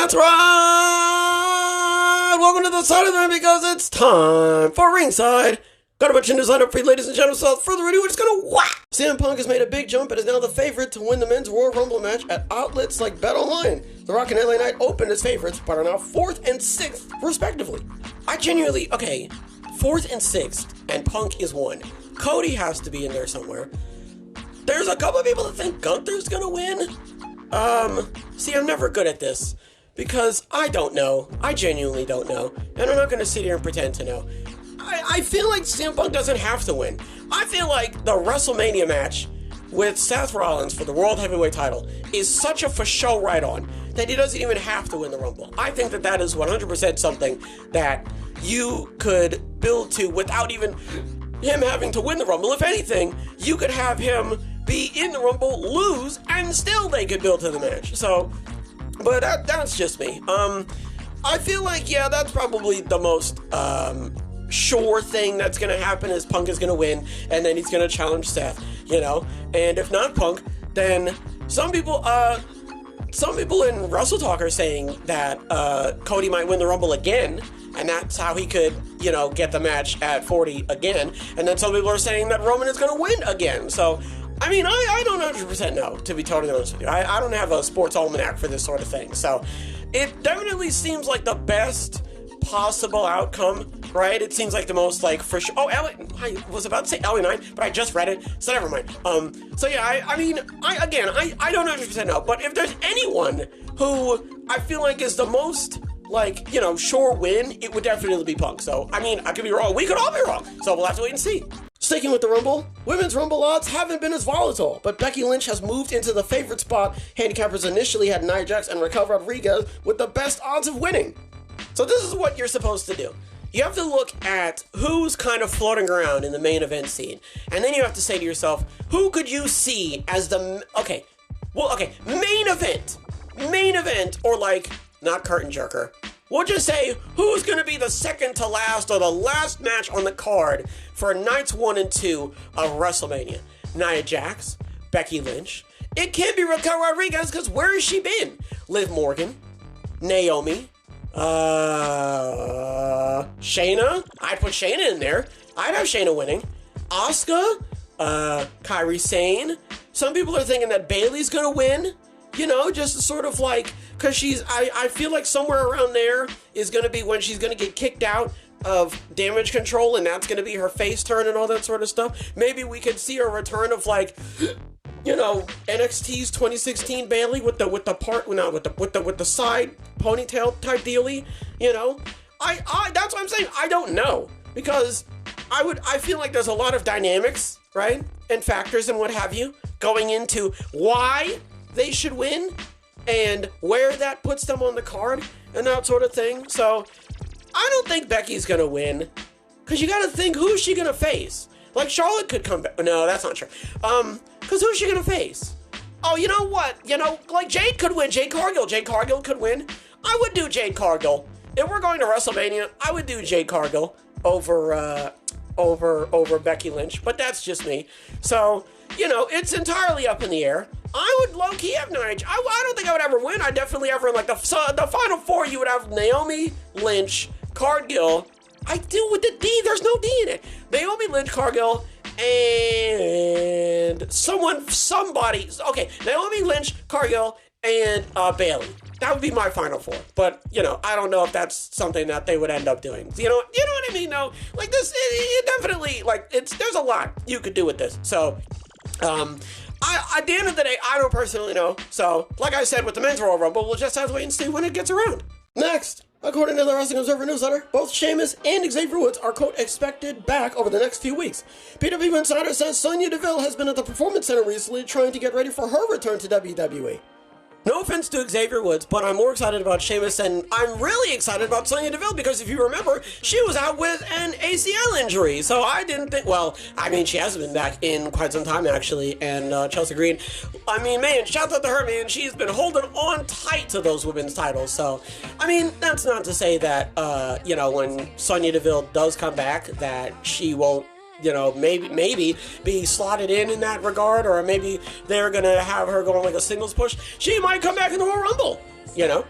That's right! Welcome to the side of the ring because it's time for Ringside. Got a bunch of news lined up for you, ladies and gentlemen, so without further ado, we're just gonna whack! CM Punk has made a big jump and is now the favorite to win the men's Royal Rumble match at outlets like BetOnline. The Rock and LA Knight opened as favorites, but are now 4th and 6th, respectively. I genuinely, 4th and 6th, and Punk is 1. Cody has to be in there somewhere. There's a couple of people that think Gunther's gonna win. See, I'm never good at this. Because I don't know. I genuinely don't know. And I'm not going to sit here and pretend to know. I feel like CM Punk doesn't have to win. I feel like the WrestleMania match with Seth Rollins for the World Heavyweight title is such a for show right-on that he doesn't even have to win the Rumble. I think that that is 100% something that you could build to without even him having to win the Rumble. If anything, you could have him be in the Rumble, lose, and still they could build to the match. So... but that's just me. I feel like, yeah, that's probably the most sure thing that's going to happen is Punk is going to win, and then he's going to challenge Seth, you know? And if not Punk, then some people in Wrestle Talk are saying that Cody might win the Rumble again, and that's how he could, you know, get the match at 40 again. And then some people are saying that Roman is going to win again. So... I mean, I don't 100% know, to be totally honest with you. I don't have a sports almanac for this sort of thing. So, it definitely seems like the best possible outcome, right? It seems like the most, like, for sure. Oh, I was about to say LA Knight, but I just read it, so never mind. So yeah, I mean, I don't 100% know, but if there's anyone who I feel like is the most, like, you know, sure win, it would definitely be Punk. So, I mean, I could be wrong. We could all be wrong. So, we'll have to wait and see. Sticking with the Rumble, women's Rumble odds haven't been as volatile, but Becky Lynch has moved into the favorite spot. Handicappers initially had Nia Jax and Raquel Rodriguez with the best odds of winning. So this is what you're supposed to do. You have to look at who's kind of floating around in the main event scene, and then you have to say to yourself, who could you see as the, main event, or like, not curtain jerker. We'll just say who's going to be the second to last or the last match on the card for nights 1 and 2 of WrestleMania. Nia Jax, Becky Lynch. It can't be Raquel Rodriguez because where has she been? Liv Morgan, Naomi, Shayna. I'd put Shayna in there. I'd have Shayna winning. Asuka, Kairi Sane. Some people are thinking that Bayley's going to win. You know, just sort of like, because I feel like somewhere around there is going to be when she's going to get kicked out of Damage Control, and that's going to be her face turn and all that sort of stuff. Maybe we could see a return of, like, you know, NXT's 2016 Bayley with the side ponytail type dealy. You know, that's what I'm saying. I don't know, because I feel like there's a lot of dynamics, right, and factors and what have you going into why they should win and where that puts them on the card and that sort of thing. So I don't think Becky's gonna win, because you gotta think, who's she gonna face? Like, Charlotte could come back. No, that's not true. Because who's she gonna face? Oh, you know what? You know, like, Jade could win. Jade Cargill could win. I would do Jade Cargill. If we're going to WrestleMania, I would do Jade Cargill over Becky Lynch, but that's just me. So, you know, it's entirely up in the air. I would low-key have Nia. I don't think I would ever win. I definitely ever, like, the final four, you would have Naomi, Lynch, Cargill. I do with the D. There's no D in it. Naomi, Lynch, Cargill, and somebody. Okay, Naomi, Lynch, Cargill, and Bayley. That would be my final four. But, you know, I don't know if that's something that they would end up doing. You know what I mean? No, like, this, it definitely, like, there's a lot you could do with this. So, at the end of the day, I don't personally know. So, like I said with the men's Royal Rumble, we'll just have to wait and see when it gets around. Next, according to the Wrestling Observer newsletter, both Sheamus and Xavier Woods are, quote, expected back over the next few weeks. PW Insider says Sonya Deville has been at the Performance Center recently trying to get ready for her return to WWE. No offense to Xavier Woods, but I'm more excited about Sheamus, and I'm really excited about Sonya Deville, because if you remember, she was out with an ACL injury, so I didn't think, well, I mean, she hasn't been back in quite some time, actually, and Chelsea Green, I mean, man, shout out to her, man, she's been holding on tight to those women's titles, so, I mean, that's not to say that, you know, when Sonya Deville does come back, that she won't, you know, maybe be slotted in that regard, or maybe they're gonna have her going like a singles push. She might come back in the Royal Rumble, you know.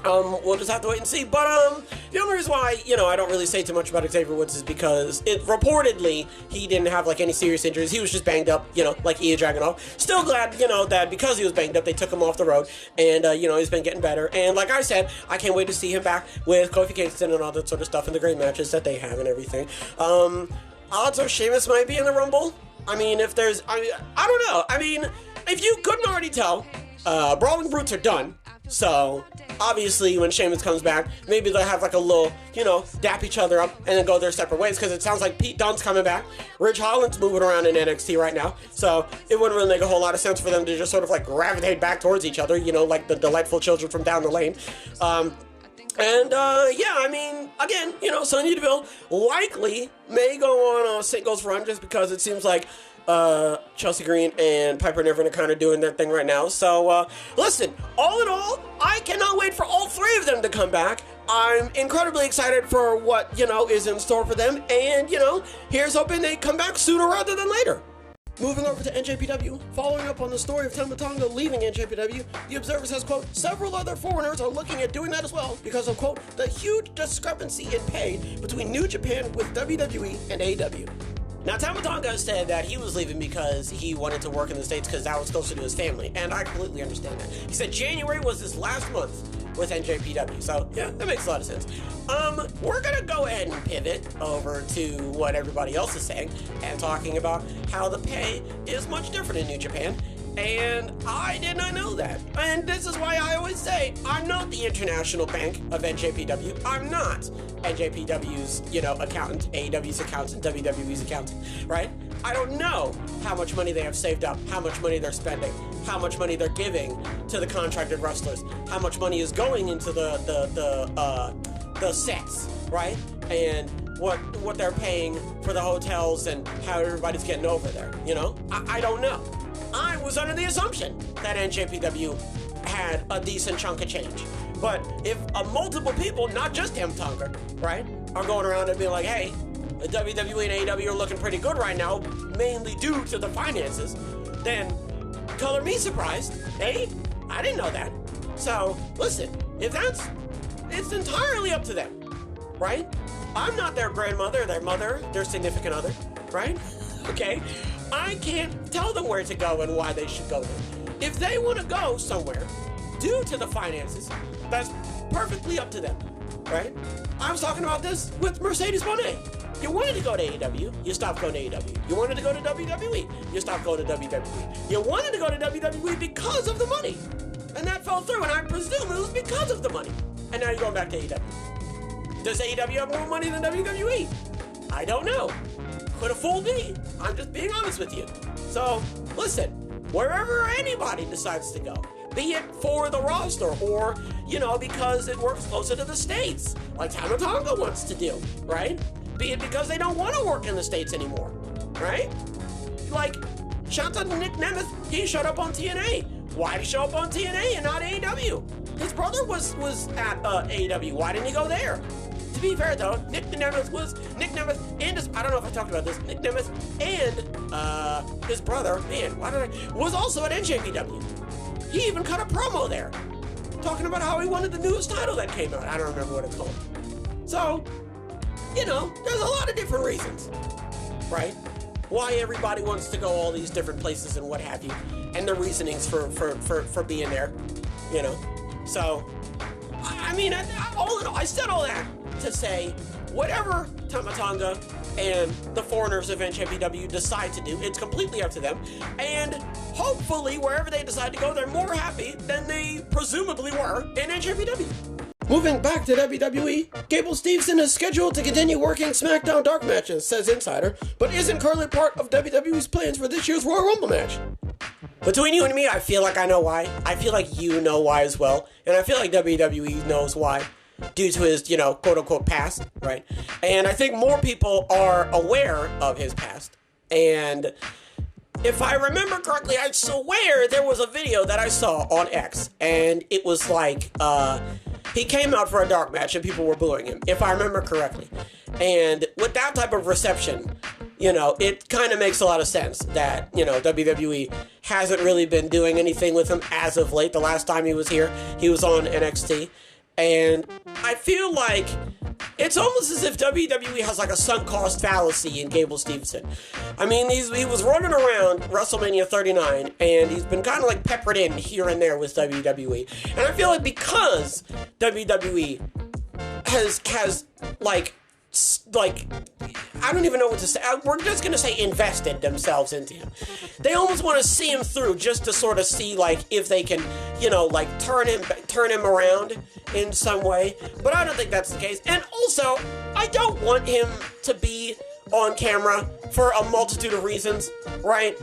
We'll just have to wait and see. But, the only reason why, I don't really say too much about Xavier Woods is because reportedly, he didn't have, any serious injuries. He was just banged up, like Ilya Dragunov. Still glad, that because he was banged up, they took him off the road. And, he's been getting better. And like I said, I can't wait to see him back with Kofi Kingston and all that sort of stuff and the great matches that they have and everything. Odds are Sheamus might be in the Rumble. I mean, if there's... I don't know. I mean, if you couldn't already tell, Brawling Brutes are done. So, obviously, when Sheamus comes back, maybe they'll have a little, dap each other up and then go their separate ways, because it sounds like Pete Dunne's coming back. Ridge Holland's moving around in NXT right now, so it wouldn't really make a whole lot of sense for them to just sort of gravitate back towards each other, like the delightful children from down the lane. Yeah, I mean, again, Sonya Deville likely may go on a singles run just because it seems like Chelsea Green and Piper Niven are kind of doing their thing right now. So, listen, all in all, I cannot wait for all three of them to come back. I'm incredibly excited for what, is in store for them. And, here's hoping they come back sooner rather than later. Moving over to NJPW, following up on the story of Tama Tonga leaving NJPW, the Observer says, quote, several other foreigners are looking at doing that as well because of, quote, the huge discrepancy in pay between New Japan with WWE and AEW. Now, Tama Tonga said that he was leaving because he wanted to work in the States because that was closer to his family, and I completely understand that. He said January was his last month with NJPW, so yeah, that makes a lot of sense. We're gonna go ahead and pivot over to what everybody else is saying and talking about how the pay is much different in New Japan. And I did not know that. And this is why I always say, I'm not the international bank of NJPW. I'm not NJPW's, accountant, AEW's accountant, WWE's accountant, right? I don't know how much money they have saved up, how much money they're spending, how much money they're giving to the contracted wrestlers, how much money is going into the sets, right? And what they're paying for the hotels and how everybody's getting over there, I don't know. I was under the assumption that NJPW had a decent chunk of change. But if multiple people, not just Tama Tonga, right, are going around and being like, hey, the WWE and AEW are looking pretty good right now, mainly due to the finances, then color me surprised. Hey, I didn't know that. So, listen, it's entirely up to them, right? I'm not their grandmother, their mother, their significant other, right? Okay? I can't tell them where to go and why they should go there. If they want to go somewhere due to the finances, that's perfectly up to them, right? I was talking about this with Mercedes Moné. You wanted to go to AEW, you stopped going to AEW. You wanted to go to WWE, you stopped going to WWE. You wanted to go to WWE because of the money, and that fell through, and I presume it was because of the money. And now you're going back to AEW. Does AEW have more money than WWE? I don't know. Could have fooled me. I'm just being honest with you. So, listen, wherever anybody decides to go, be it for the roster or, because it works closer to the States, like Tama Tonga wants to do, right? Be it because they don't want to work in the States anymore, right? Like, shout out to Nick Nemeth, he showed up on TNA. Why did he show up on TNA and not AEW? His brother was at AEW. Why didn't he go there? To be fair though, Nick Nemeth and I don't know if I talked about this, Nick Nemeth and his brother, was also at NJPW. He even cut a promo there, talking about how he wanted the newest title that came out. I don't remember what it's called. So, there's a lot of different reasons, right? Why everybody wants to go all these different places and what have you, and the reasonings for being there, So, I mean, all in all, I said all that to say, whatever Tama Tonga and the foreigners of NJPW decide to do, it's completely up to them. And hopefully, wherever they decide to go, they're more happy than they presumably were in NJPW. Moving back to WWE, Gable Steveson is scheduled to continue working SmackDown Dark matches, says Insider, but isn't currently part of WWE's plans for this year's Royal Rumble match. Between you and me, I feel like I know why. I feel like you know why as well. And I feel like WWE knows why, due to his, quote-unquote past, right? And I think more people are aware of his past. And if I remember correctly, I swear there was a video that I saw on X, and it was like, he came out for a dark match and people were booing him, if I remember correctly. And with that type of reception, it kind of makes a lot of sense that, WWE hasn't really been doing anything with him as of late. The last time he was here, he was on NXT. And I feel like it's almost as if WWE has like a sunk cost fallacy in Gable Steveson. I mean, he was running around WrestleMania 39, and he's been kind of like peppered in here and there with WWE. And I feel like because WWE has like I don't even know what to say. We're just gonna say invested themselves into him. They almost want to see him through just to sort of see like if they can, like turn him around in some way. But I don't think that's the case. And also, I don't want him to be on camera for a multitude of reasons, right?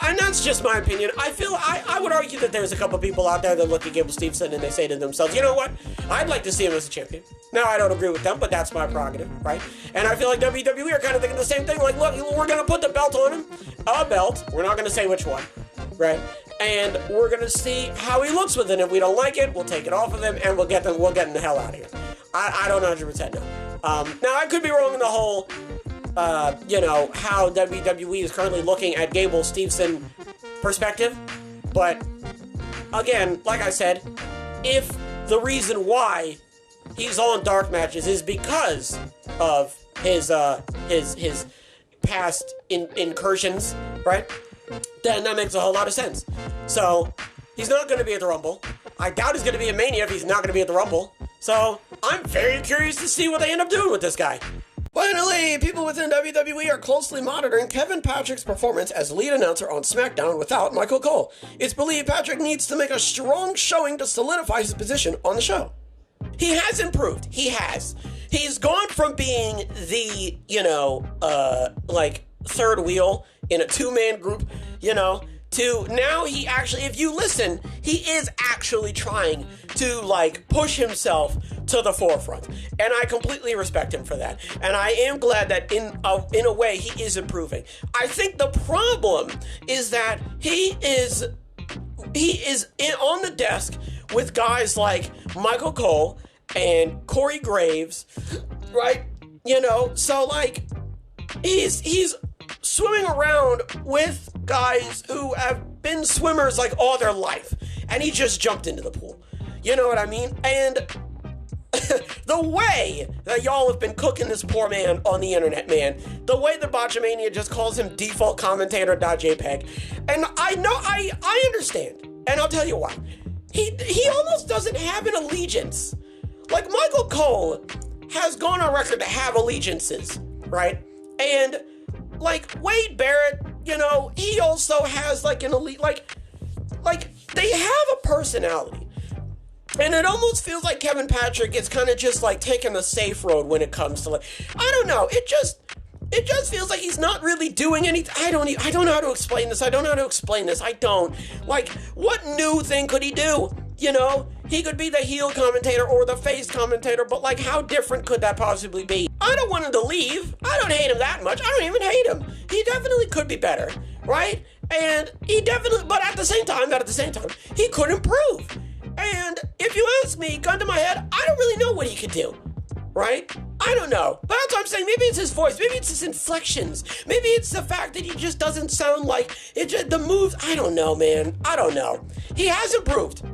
And that's just my opinion. I would argue that there's a couple people out there that look at Gable Steveson and they say to themselves, you know what? I'd like to see him as a champion. Now, I don't agree with them, but that's my prerogative, right? And I feel like WWE are kind of thinking the same thing. Like, look, we're going to put the belt on him. A belt. We're not going to say which one, right? And we're going to see how he looks with it. If we don't like it, we'll take it off of him and we'll get him the hell out of here. I don't 100% know. Now, I could be wrong in the whole how WWE is currently looking at Gable Steveson perspective. But, again, like I said, if the reason why he's on dark matches is because of his past incursions, right? Then that makes a whole lot of sense. So, he's not going to be at the Rumble. I doubt he's going to be at Mania if he's not going to be at the Rumble. So, I'm very curious to see what they end up doing with this guy. Finally, people within WWE are closely monitoring Kevin Patrick's performance as lead announcer on SmackDown without Michael Cole. It's believed Patrick needs to make a strong showing to solidify his position on the show. He has improved. He has. He's gone from being the, third wheel in a two-man group, to now he actually, if you listen, he is actually trying to, push himself to the forefront. And I completely respect him for that. And I am glad that in a way he is improving. I think the problem is that he is on the desk with guys like Michael Cole and Corey Graves, right? So he's swimming around with guys who have been swimmers all their life, and he just jumped into the pool. You know what I mean? And the way that y'all have been cooking this poor man on the internet, man, the way the Botchamania just calls him default commentator.jpg, and I understand, and I'll tell you why. He almost doesn't have an allegiance. Like, Michael Cole has gone on record to have allegiances, right? And Wade Barrett, he also has an elite, they have a personality. And it almost feels like Kevin Patrick is kind of just taking the safe road when it comes to I don't know, it just feels like he's not really doing anything. I don't know how to explain this. I don't. What new thing could he do? He could be the heel commentator or the face commentator, but how different could that possibly be? I don't want him to leave. I don't hate him that much. I don't even hate him. He definitely could be better, right? And but at the same time, he could improve. And if you ask me, gun to my head, I don't really know what he could do, right? I don't know. But that's what I'm saying. Maybe it's his voice. Maybe it's his inflections. Maybe it's the fact that he just doesn't sound like it. The moves. I don't know, man. I don't know. He has improved.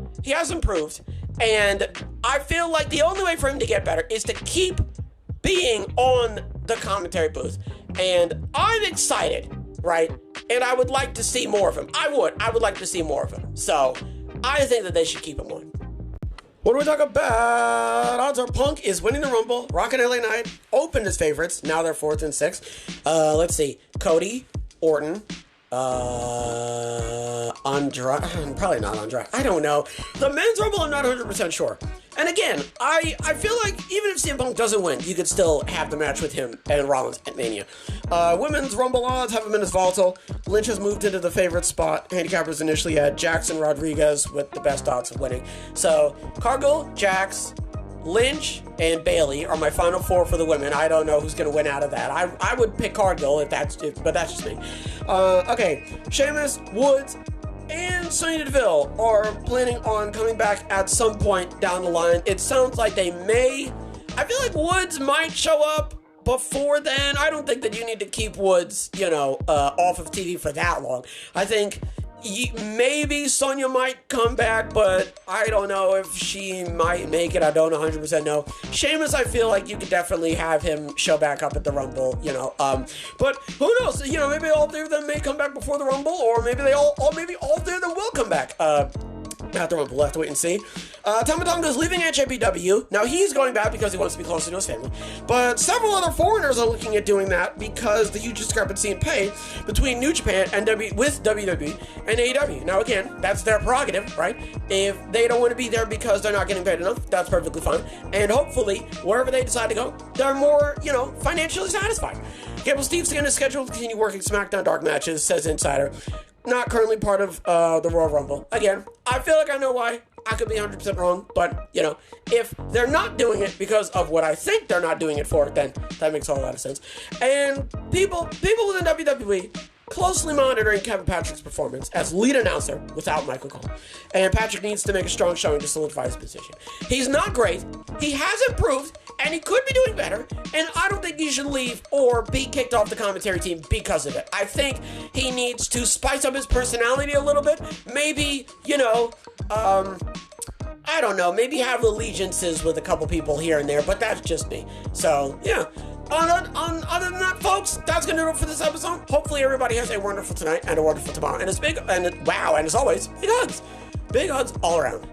And I feel like the only way for him to get better is to keep being on the commentary booth. And I'm excited, right? And I would like to see more of him. I would like to see more of him. So I think that they should keep him on. What do we talk about? Odds are Punk is winning the Rumble. Rock and LA Knight opened as favorites. Now they're 4th and 6th. Let's see. Cody, Orton, Andrade, probably not Andrade. I don't know. The men's Rumble, I'm not 100% sure. And again, I feel like even if CM Punk doesn't win, you could still have the match with him and Rollins at Mania. Women's Rumble odds haven't been as volatile. Lynch has moved into the favorite spot. Handicappers initially had Jackson Rodriguez with the best odds of winning. So, Cargill, Jax, Lynch, and Bailey are my final 4 for the women. I don't know who's going to win out of that. I would pick Cargill but that's just me. Okay, Sheamus, Woods, and Sonya Deville are planning on coming back at some point down the line. It sounds like they may. I feel like Woods might show up before then. I don't think that you need to keep Woods, off of TV for that long. I think maybe Sonya might come back, but I don't know if she might make it. I don't 100% know. Sheamus, I feel like you could definitely have him show back up at the Rumble, you know. But who knows? You know, maybe all three of them may come back before the Rumble, or maybe maybe all three of them will come back. At the Rumble, we'll have to wait and see. Tama Tonga's leaving HAPW. Now, he's going back because he wants to be closer to his family. But several other foreigners are looking at doing that because the huge discrepancy in pay between New Japan and with WWE and AEW. Now, again, that's their prerogative, right? If they don't want to be there because they're not getting paid enough, that's perfectly fine. And hopefully, wherever they decide to go, they're more, you know, financially satisfied. Cable Steve Skin is scheduled to continue working SmackDown Dark matches, says Insider. Not currently part of the Royal Rumble. Again, I feel like I know why. I could be 100% wrong, but, you know, if they're not doing it because of what I think they're not doing it for, then that makes a whole lot of sense. And people within WWE closely monitoring Kevin Patrick's performance as lead announcer without Michael Cole. And Patrick needs to make a strong showing to solidify his position. He's not great. He has improved, and he could be doing better, and I don't think he should leave or be kicked off the commentary team because of it. I think he needs to spice up his personality a little bit. Maybe, you know, I don't know, maybe have allegiances with a couple people here and there, but that's just me. So, yeah. Other than that, folks, that's gonna do it for this episode. Hopefully everybody has a wonderful tonight and a wonderful tomorrow. And as always, big hugs all around.